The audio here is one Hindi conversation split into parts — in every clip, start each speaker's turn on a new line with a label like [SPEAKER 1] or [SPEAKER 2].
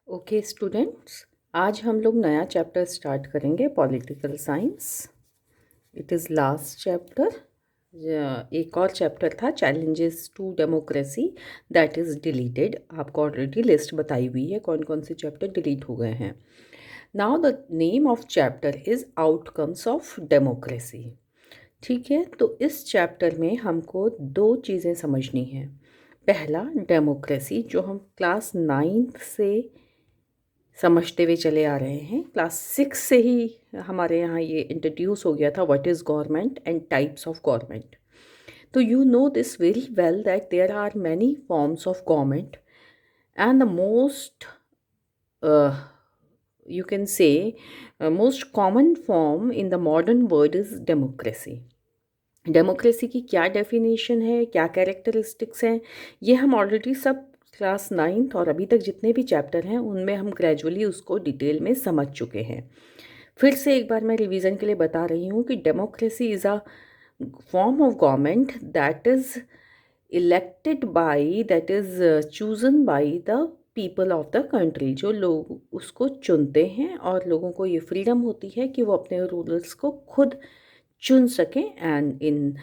[SPEAKER 1] ओके स्टूडेंट्स, आज हम लोग नया चैप्टर स्टार्ट करेंगे political science. It is last chapter. एक और चैप्टर था challenges to democracy, that is deleted. आपको ऑलरेडी लिस्ट बताई हुई है कौन कौन से चैप्टर डिलीट हो गए हैं। Now the name of chapter is outcomes of democracy. ठीक है, तो इस चैप्टर में हमको दो चीज़ें समझनी हैं। पहला, डेमोक्रेसी जो हम क्लास 9th से समझते हुए चले आ रहे हैं। क्लास 6 से ही हमारे यहाँ ये इंट्रोड्यूस हो गया था, what is government and types of government. तो you know this very well that there are many forms of government and the most you can say most common form in the modern world is democracy. Democracy की क्या डेफिनेशन है, क्या कैरेक्टरिस्टिक्स हैं, ये हम ऑलरेडी सब क्लास 9th और अभी तक जितने भी चैप्टर हैं उनमें हम ग्रेजुअली उसको डिटेल में समझ चुके हैं। फिर से एक बार मैं रिवीजन के लिए बता रही हूँ कि democracy is a form of government that is elected by, that is chosen by the people of the country. जो लोग उसको चुनते हैं और लोगों को ये फ्रीडम होती है कि वो अपने रूलर्स को खुद चुन सकें। And in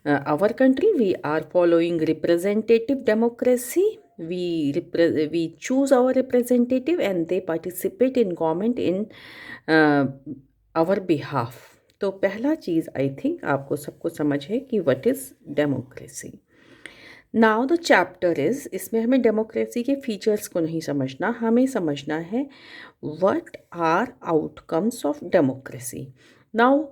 [SPEAKER 1] our country we are following representative democracy. we choose our representative and they participate in government in our behalf. तो पहला चीज़ आई थिंक आपको सबको समझ है कि what is democracy. Now the chapter is, इसमें हमें डेमोक्रेसी के फीचर्स को नहीं समझना, हमें समझना है what are outcomes of democracy. Now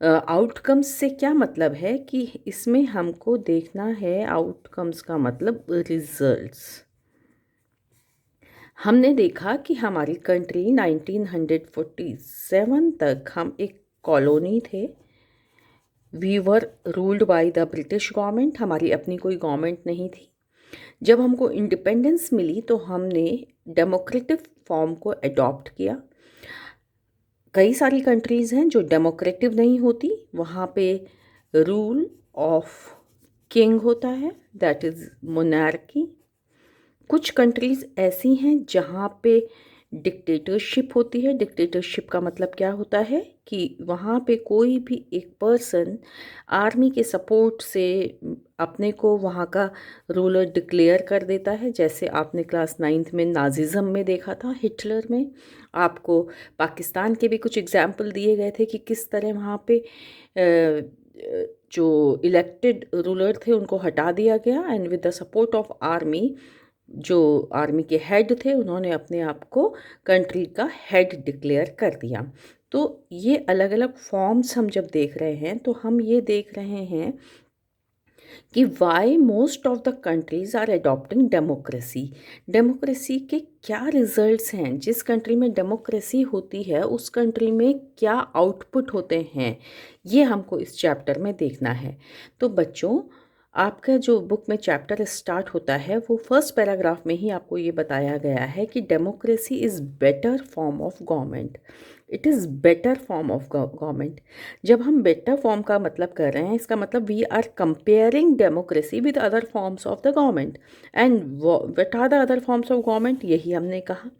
[SPEAKER 1] outcomes से क्या मतलब है कि इसमें हमको देखना है, आउटकम्स का मतलब रिजल्ट्स। हमने देखा कि हमारी कंट्री 1947 तक हम एक कॉलोनी थे। We were ruled by the British government, हमारी अपनी कोई गवर्नमेंट नहीं थी। जब हमको इंडिपेंडेंस मिली तो हमने डेमोक्रेटिक फॉर्म को अडॉप्ट किया। कई सारी कंट्रीज़ हैं जो डेमोक्रेटिव नहीं होती, वहाँ पे रूल ऑफ किंग होता है, दैट इज़ मोनार्की। कुछ कंट्रीज़ ऐसी हैं जहाँ पे डिक्टेटरशिप होती है। डिक्टेटरशिप का मतलब क्या होता है कि वहाँ पे कोई भी एक पर्सन आर्मी के सपोर्ट से अपने को वहाँ का रूलर डिक्लेयर कर देता है। जैसे आपने क्लास 9th में नाजिज़म में देखा था, हिटलर में। आपको पाकिस्तान के भी कुछ एग्जाम्पल दिए गए थे कि किस तरह वहाँ पे जो इलेक्टेड रूलर थे उनको हटा दिया गया and with the support of army, जो आर्मी के हेड थे उन्होंने अपने आप को कंट्री का हेड डिक्लेयर कर दिया। तो ये अलग अलग फॉर्म्स हम जब देख रहे हैं तो हम ये देख रहे हैं कि why most of the countries are adopting democracy. Democracy के क्या रिजल्ट्स हैं, जिस कंट्री में डेमोक्रेसी होती है उस कंट्री में क्या आउटपुट होते हैं, ये हमको इस चैप्टर में देखना है। तो बच्चों, आपका जो बुक में चैप्टर स्टार्ट होता है वो फर्स्ट पैराग्राफ में ही आपको ये बताया गया है कि democracy is better form of government. It is better form of government. जब हम बेटर फॉर्म का मतलब कर रहे हैं, इसका मतलब we are comparing democracy with other forms of the government. And what are the other forms of government, यही हमने कहा,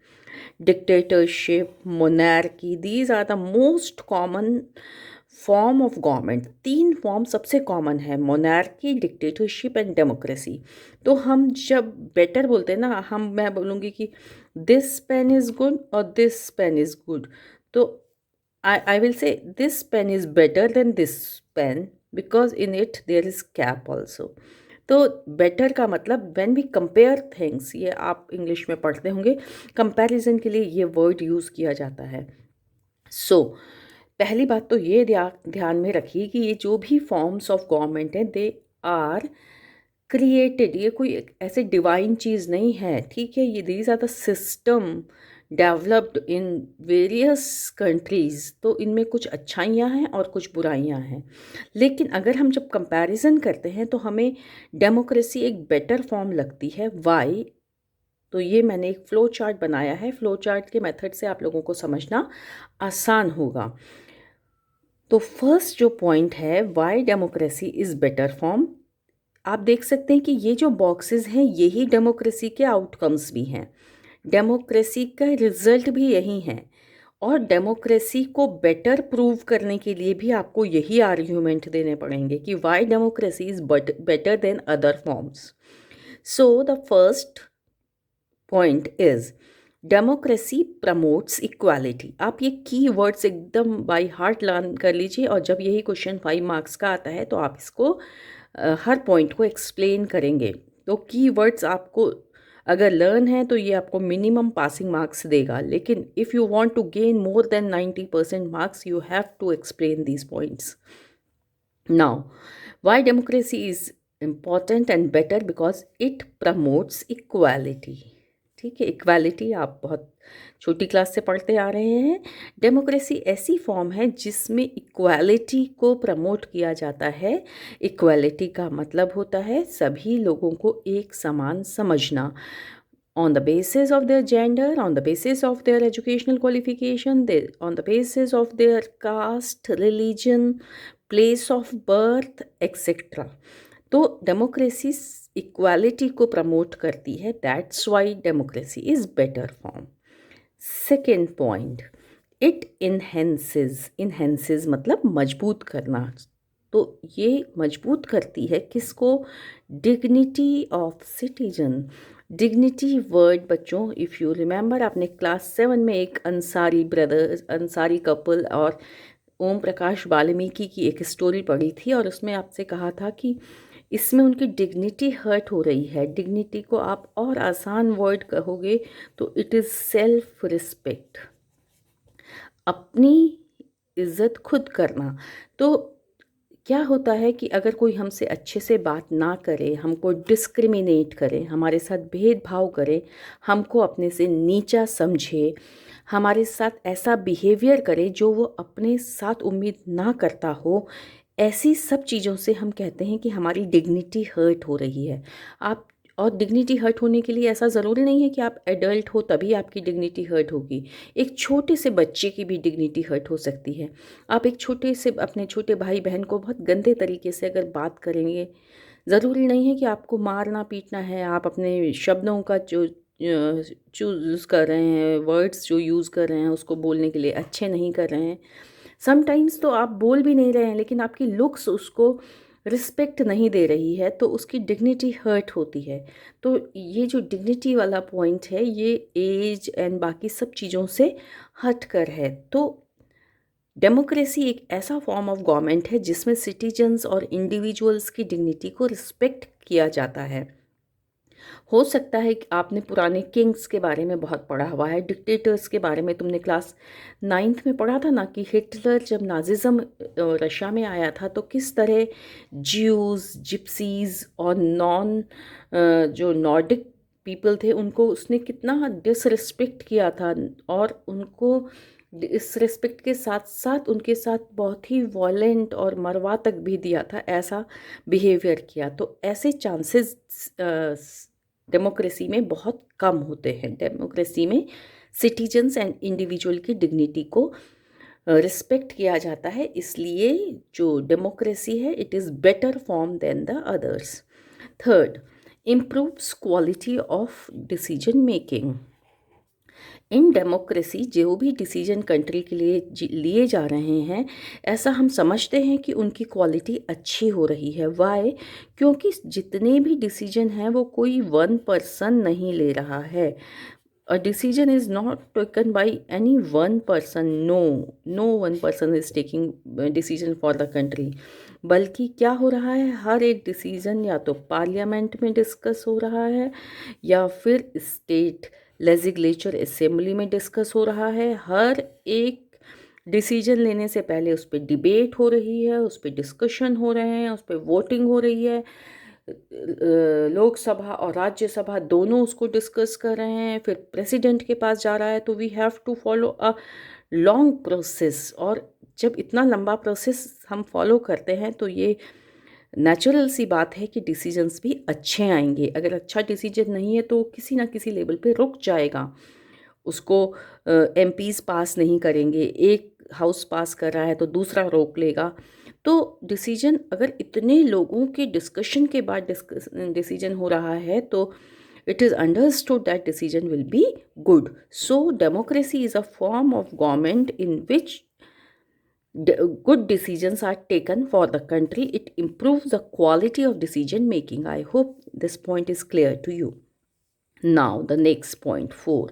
[SPEAKER 1] dictatorship, monarchy, these are the most common form of government. 3 form सबसे कॉमन है, मोनार्की, डिक्टेटरशिप एंड डेमोक्रेसी। तो हम जब बेटर बोलते हैं ना, मैं बोलूँगी कि दिस पेन इज़ गुड और दिस पेन इज़ गुड, तो I will say this pen is better than this pen because in it there is cap also. तो बेटर का मतलब व्हेन वी कंपेयर थिंग्स, ये आप इंग्लिश में पढ़ते होंगे, कंपैरिजन के लिए ये वर्ड यूज़ किया जाता है। पहली बात तो ये ध्यान में रखिए कि ये जो भी फॉर्म्स ऑफ गवर्नमेंट हैं दे आर क्रिएटेड। ये कोई ऐसे डिवाइन चीज़ नहीं है, ठीक है। ये these are the system developed in various countries. तो इनमें कुछ अच्छाइयाँ हैं और कुछ बुराइयाँ हैं। लेकिन अगर हम जब कंपैरिजन करते हैं तो हमें डेमोक्रेसी एक बेटर फॉर्म लगती है। वाई? तो ये मैंने एक फ़्लो चार्ट बनाया है, फ़्लो चार्ट के मेथड से आप लोगों को समझना आसान होगा। तो फर्स्ट जो पॉइंट है, Y democracy is better form, आप देख सकते हैं कि ये जो बॉक्सेस हैं यही डेमोक्रेसी के आउटकम्स भी हैं। डेमोक्रेसी का रिजल्ट भी यही है। और डेमोक्रेसी को बेटर प्रूव करने के लिए भी आपको यही आर्ग्यूमेंट देने पड़ेंगे कि Y democracy is better than other forms. So the first point is democracy promotes equality. आप ये की वर्ड्स एकदम बाय हार्ट लर्न कर लीजिए, और जब यही क्वेश्चन 5 मार्क्स का आता है तो आप इसको हर पॉइंट को एक्सप्लेन करेंगे। तो की वर्ड्स आपको अगर लर्न है तो ये आपको मिनिमम पासिंग मार्क्स देगा, लेकिन if you want to gain more than 90% marks you have to explain these points. Now why democracy is important and better because it promotes equality। ठीक है, इक्वालिटी आप बहुत छोटी क्लास से पढ़ते आ रहे हैं। डेमोक्रेसी ऐसी फॉर्म है जिसमें इक्वालिटी को प्रमोट किया जाता है। इक्वालिटी का मतलब होता है सभी लोगों को एक समान समझना, on the basis of their gender, on the basis of their educational qualification, on the basis of their caste, religion, place of birth, etc। तो डेमोक्रेसी इक्वालिटी को प्रमोट करती है, that's why democracy is better form. Second point, it enhances मतलब मजबूत करना। तो ये मजबूत करती है किसको? Dignity of citizen. Dignity word बच्चों, इफ़ यू रिमेंबर, आपने क्लास 7 में एक अंसारी ब्रदर्स, अंसारी कपल और ओम प्रकाश वाल्मीकि की एक स्टोरी पढ़ी थी, और उसमें आपसे कहा था कि इसमें उनकी डिग्निटी हर्ट हो रही है। डिग्निटी को आप और आसान वर्ड कहोगे तो इट इज़ सेल्फ रिस्पेक्ट, अपनी इज्जत खुद करना। तो क्या होता है कि अगर कोई हमसे अच्छे से बात ना करे, हमको डिस्क्रिमिनेट करे, हमारे साथ भेदभाव करे, हमको अपने से नीचा समझे, हमारे साथ ऐसा बिहेवियर करे जो वो अपने साथ उम्मीद ना करता हो, ऐसी सब चीज़ों से हम कहते हैं कि हमारी डिग्निटी हर्ट हो रही है। आप और डिग्निटी हर्ट होने के लिए ऐसा ज़रूरी नहीं है कि आप एडल्ट हो तभी आपकी डिग्निटी हर्ट होगी। एक छोटे से बच्चे की भी डिग्निटी हर्ट हो सकती है। आप एक छोटे से अपने छोटे भाई बहन को बहुत गंदे तरीके से अगर बात करेंगे, ज़रूरी नहीं है कि आपको मारना पीटना है। आप अपने शब्दों का जो चूज़ कर रहे हैं, वर्ड्स जो यूज़ कर रहे हैं, उसको बोलने के लिए अच्छे नहीं कर रहे हैं। समटाइम्स तो आप बोल भी नहीं रहे हैं, लेकिन आपकी लुक्स उसको रिस्पेक्ट नहीं दे रही है, तो उसकी डिग्निटी हर्ट होती है। तो ये जो डिग्निटी वाला पॉइंट है, ये एज एंड बाकी सब चीज़ों से हट कर है। तो डेमोक्रेसी एक ऐसा फॉर्म ऑफ गवर्नमेंट है जिसमें सिटीजन्स और इंडिविजुअल्स की डिग्निटी को रिस्पेक्ट किया जाता है। हो सकता है कि आपने पुराने किंग्स के बारे में बहुत पढ़ा हुआ है, डिक्टेटर्स के बारे में तुमने क्लास 9th में पढ़ा था ना, कि हिटलर जब नाजिज़्म रशिया में आया था तो किस तरह ज्यूज़, जिप्सीज़ और जो नॉर्डिक पीपल थे उनको उसने कितना डिसरिस्पेक्ट किया था, और उनको डिसरिस्पेक्ट के साथ साथ उनके साथ बहुत ही वॉयलेंट और मरवा तक भी दिया था, ऐसा बिहेवियर किया। तो ऐसे चांसेस डेमोक्रेसी में बहुत कम होते हैं। डेमोक्रेसी में सिटीजन्स एंड इंडिविजुअल की डिग्निटी को रिस्पेक्ट किया जाता है, इसलिए जो डेमोक्रेसी है it is better form than the others. Third, improves quality of decision making. In democracy जो भी डिसीजन कंट्री के लिए लिए जा रहे हैं, ऐसा हम समझते हैं कि उनकी क्वालिटी अच्छी हो रही है। वाई? क्योंकि जितने भी डिसीजन हैं वो कोई वन पर्सन नहीं ले रहा है। A decision is not taken by any one person, no one person is taking decision for the country. बल्कि क्या हो रहा है, हर एक डिसीज़न या तो पार्लियामेंट में डिस्कस हो रहा है या फिर स्टेट लेजिस्लेचर असेंबली में डिस्कस हो रहा है। हर एक डिसीजन लेने से पहले उस पर डिबेट हो रही है, उस पर डिस्कशन हो रहे हैं, उस पर वोटिंग हो रही है। लोकसभा और राज्यसभा दोनों उसको डिस्कस कर रहे हैं, फिर प्रेसिडेंट के पास जा रहा है। तो we have to follow a long process, और जब इतना लंबा प्रोसेस हम फॉलो करते हैं तो ये नेचुरल सी बात है कि डिसीजंस भी अच्छे आएंगे। अगर अच्छा डिसीजन नहीं है तो किसी ना किसी लेवल पे रुक जाएगा, उसको एमपीज़ पास नहीं करेंगे, एक हाउस पास कर रहा है तो दूसरा रोक लेगा। तो डिसीजन अगर इतने लोगों के डिस्कशन के बाद डिसीजन हो रहा है तो it is understood that decision will be good. So democracy is a form of government in which good decisions are taken for the country. It improves the quality of decision making. I hope this point is clear to you. Now the next point 4,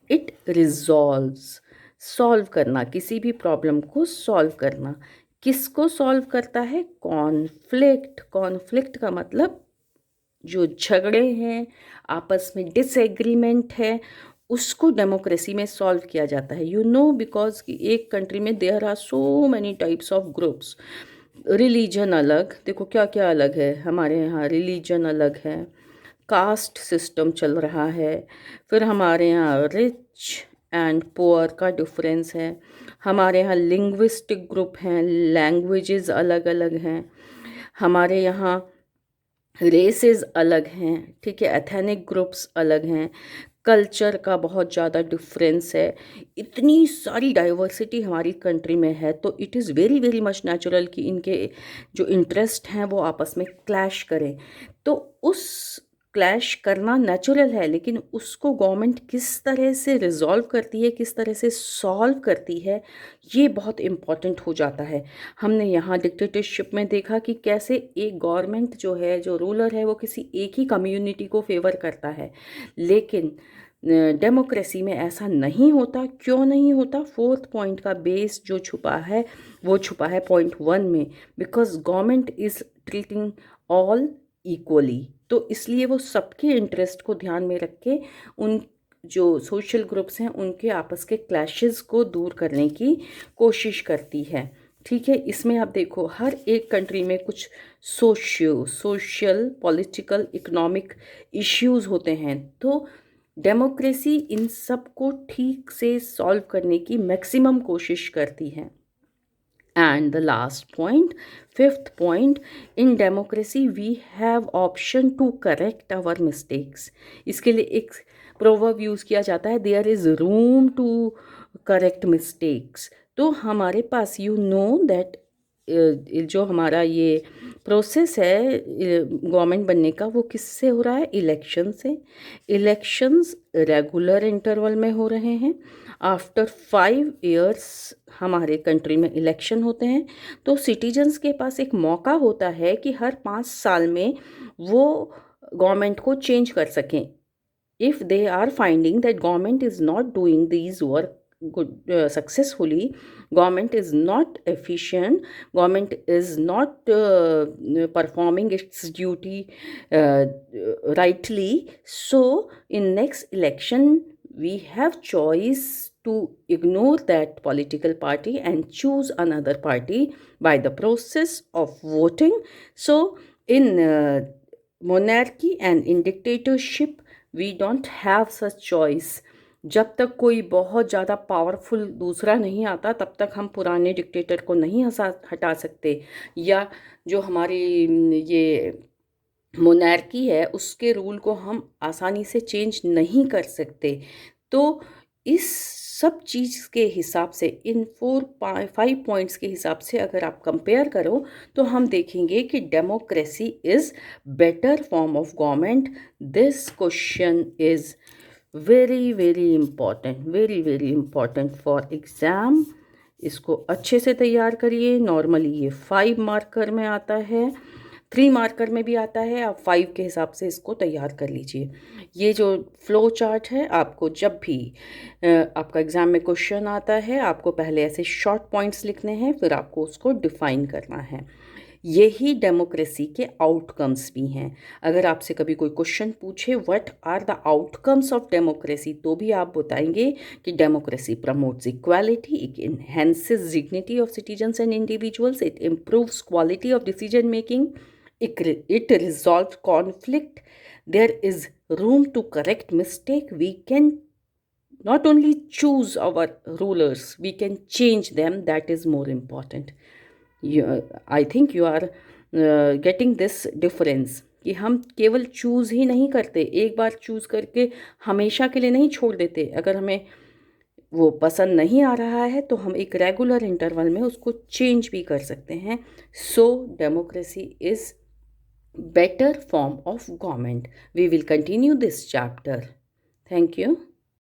[SPEAKER 1] it resolves. Solve करना, किसी भी प्रॉब्लम को सॉल्व करना। किसको सॉल्व करता है? कॉन्फ्लिक्ट। कॉन्फ्लिक्ट का मतलब जो झगड़े हैं, आपस में डिसएग्रीमेंट है, उसको डेमोक्रेसी में सॉल्व किया जाता है। यू नो, बिकॉज एक कंट्री में there are so many types of groups. Religion अलग, देखो क्या क्या अलग है हमारे यहाँ। रिलीजन अलग है, कास्ट सिस्टम चल रहा है, फिर हमारे यहाँ रिच एंड पुअर का डिफरेंस है, हमारे यहाँ लिंग्विस्टिक ग्रुप हैं, लैंग्वेजेस अलग अलग हैं, हमारे यहाँ रेसेस अलग हैं, ठीक है, एथनिक ग्रुप्स अलग हैं, कल्चर का बहुत ज़्यादा डिफरेंस है। इतनी सारी डाइवर्सिटी हमारी कंट्री में है, तो it is very very much natural कि इनके जो इंटरेस्ट हैं वो आपस में क्लैश करें। तो उस क्लैश करना नेचुरल है, लेकिन उसको गवर्नमेंट किस तरह से रिजॉल्व करती है, किस तरह से सॉल्व करती है, ये बहुत इम्पॉर्टेंट हो जाता है। हमने यहाँ डिक्टेटरशिप में देखा कि कैसे एक गवर्नमेंट जो है, जो रूलर है, वो किसी एक ही कम्युनिटी को फेवर करता है, लेकिन डेमोक्रेसी में ऐसा नहीं होता। क्यों नहीं होता? फोर्थ पॉइंट का बेस जो छुपा है वो छुपा है पॉइंट 1 में, because government is treating all equally. तो इसलिए वो सबके इंटरेस्ट को ध्यान में रख के उन जो सोशल ग्रुप्स हैं उनके आपस के क्लैशेस को दूर करने की कोशिश करती है, ठीक है। इसमें आप देखो हर एक कंट्री में कुछ सोशल पॉलिटिकल इकोनॉमिक इश्यूज होते हैं, तो डेमोक्रेसी इन सब को ठीक से सॉल्व करने की मैक्सिमम कोशिश करती है। And the last point, fifth point, in democracy we have option to correct our mistakes. इसके लिए एक proverb यूज़ किया जाता है, there is room to correct mistakes. तो हमारे पास you know that जो हमारा ये प्रोसेस है गवर्नमेंट बनने का, वो किससे हो रहा है? इलेक्शन से। इलेक्शंस रेगुलर इंटरवल में हो रहे हैं। आफ्टर 5 इयर्स हमारे कंट्री में इलेक्शन होते हैं, तो सिटीजन्स के पास एक मौका होता है कि हर 5 साल में वो गवर्नमेंट को चेंज कर सकें। If they are finding that government is not doing these work good successfully, government is not efficient, government is not performing its duty rightly, so in next election we have choice to ignore that political party and choose another party by the process of voting. So in monarchy and in dictatorship we don't have such choice. जब तक कोई बहुत ज़्यादा पावरफुल दूसरा नहीं आता तब तक हम पुराने डिक्टेटर को नहीं हटा सकते, या जो हमारी ये मोनार्की है उसके रूल को हम आसानी से चेंज नहीं कर सकते। तो इस सब चीज़ के हिसाब से, इन 5 पॉइंट्स के हिसाब से अगर आप कंपेयर करो तो हम देखेंगे कि democracy is better form of government. This question is very very important for exam. इसको अच्छे से तैयार करिए। नॉर्मली ये 5 मार्कर में आता है, 3 मार्कर में भी आता है, आप 5 के हिसाब से इसको तैयार कर लीजिए। ये जो फ्लो चार्ट है, आपको जब भी आपका एग्ज़ाम में क्वेश्चन आता है, आपको पहले ऐसे शॉर्ट पॉइंट्स लिखने हैं, फिर आपको उसको डिफ़ाइन करना है। यही डेमोक्रेसी के आउटकम्स भी हैं। अगर आपसे कभी कोई क्वेश्चन पूछे what are the outcomes of democracy, तो भी आप बताएंगे कि democracy promotes equality, it enhances dignity of citizens and individuals, it improves quality of decision making, it resolves conflict, there is room to correct mistake, we can not only choose our rulers, we can change them, that is more important. I think you are getting this difference कि हम केवल चूज़ ही नहीं करते, एक बार चूज़ करके हमेशा के लिए नहीं छोड़ देते। अगर हमें वो पसंद नहीं आ रहा है तो हम एक रेगुलर इंटरवल में उसको चेंज भी कर सकते हैं। So democracy is better form of government. We will continue this chapter. Thank you.